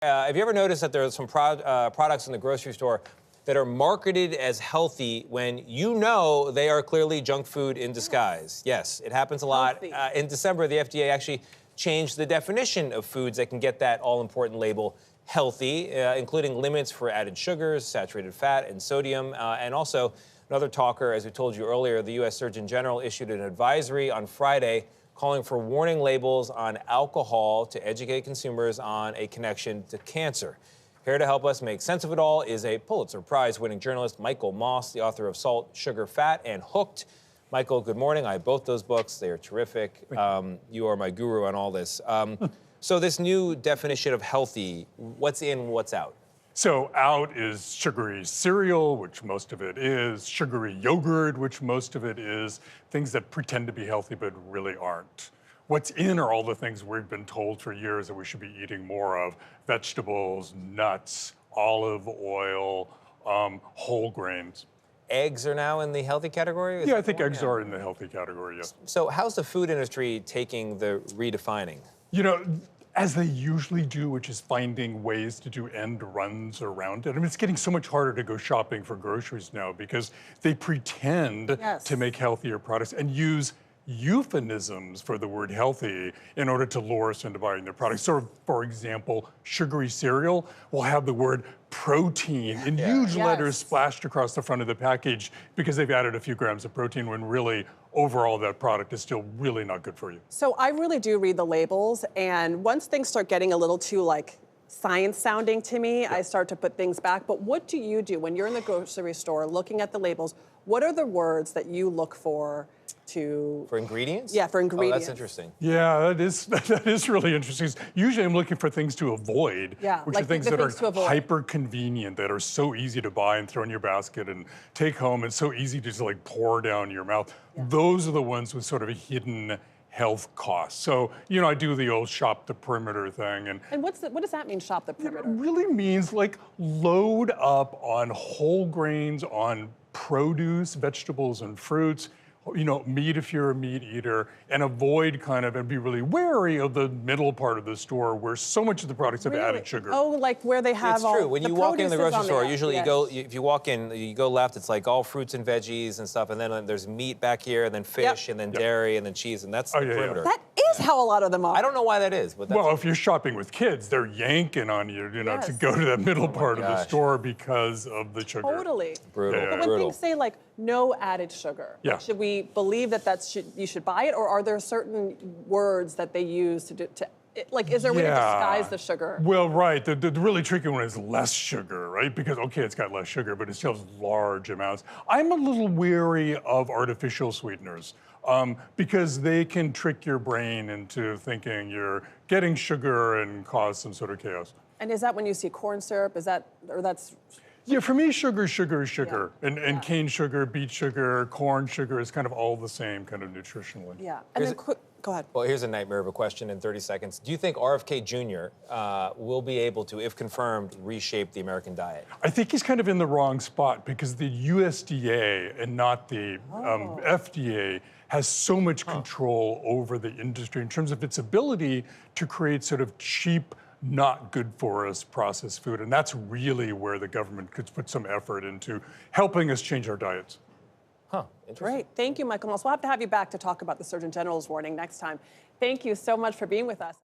Have you ever noticed that there are some products in the grocery store that are marketed as healthy when you know they are clearly junk food in disguise? Yes, it happens a lot. In December, the FDA actually changed the definition of foods that can get that all-important label healthy, including limits for added sugars, saturated fat, and sodium. And also, another talker, as we told you earlier, the U.S. Surgeon General issued an advisory on Friday calling for warning labels on alcohol to educate consumers on a connection to cancer. Here to help us make sense of it all is a Pulitzer Prize-winning journalist, Michael Moss, the author of Salt, Sugar, Fat, and Hooked. Michael, good morning. I have both those books. They are terrific. You are my guru on all this. So this new definition of healthy, what's in, what's out? So out is sugary cereal, which most of it is, sugary yogurt, which most of it is, things that pretend to be healthy but really aren't. What's in are all the things we've been told for years that we should be eating more of: vegetables, nuts, olive oil, whole grains. Eggs are now in the healthy category? Yeah, I think eggs are in the healthy category, yes. So how's the food industry taking the redefining? You know, as they usually do, which is finding ways to do end runs around it. I mean, it's getting so much harder to go shopping for groceries now because they pretend to make healthier products and use euphemisms for the word healthy in order to lure us into buying their products. So, for example, sugary cereal will have the word protein in huge letters splashed across the front of the package because they've added a few grams of protein when really overall that product is still really not good for you. So I really do read the labels, and once things start getting a little too science sounding to me, I start to put things back. But what do you do when you're in the grocery store looking at the labels? What are the words that you look for For ingredients? Yeah, for ingredients. Oh, that's interesting. Yeah, that is really interesting. Usually I'm looking for things to avoid, which are things that are hyper convenient, that are so easy to buy and throw in your basket and take home, and so easy to just like pour down your mouth. Those are the ones with sort of a hidden health costs. So, you know, I do the old shop the perimeter thing. And what does that mean, shop the perimeter? It really means like load up on whole grains, on produce, vegetables and fruits, you know, meat if you're a meat eater, and avoid and be really wary of the middle part of the store where so much of the products have added sugar. Oh, like where they have all. It's true. When you walk in the grocery store, usually if you walk in, you go left, it's like all fruits and veggies and stuff, and then there's meat back here, and then fish, and then dairy, and then cheese, and that's the perimeter. That is how a lot of them are. I don't know why that is, but that's... Well, if you're shopping with kids, they're yanking on you, to go to that middle part of the store because of the sugar. Totally. Brutal. But when things say like no added sugar, should we believe that you should buy it, or are there certain words that they use to is there a way to disguise the sugar? Well, right. The really tricky one is less sugar, right? Because, okay, it's got less sugar, but it still has large amounts. I'm a little weary of artificial sweeteners because they can trick your brain into thinking you're getting sugar and cause some sort of chaos. And is that when you see corn syrup? That's... Yeah, for me, sugar is sugar. And cane sugar, beet sugar, corn sugar is kind of all the same kind of nutritionally. Yeah, and then go ahead. Well, here's a nightmare of a question in 30 seconds. Do you think RFK Jr. Will be able to, if confirmed, reshape the American diet? I think he's kind of in the wrong spot because the USDA and not the FDA has so much control over the industry in terms of its ability to create sort of cheap, not good for us processed food. And that's really where the government could put some effort into helping us change our diets. Huh, interesting. Great, thank you, Michael Moss. We'll have to have you back to talk about the Surgeon General's warning next time. Thank you so much for being with us.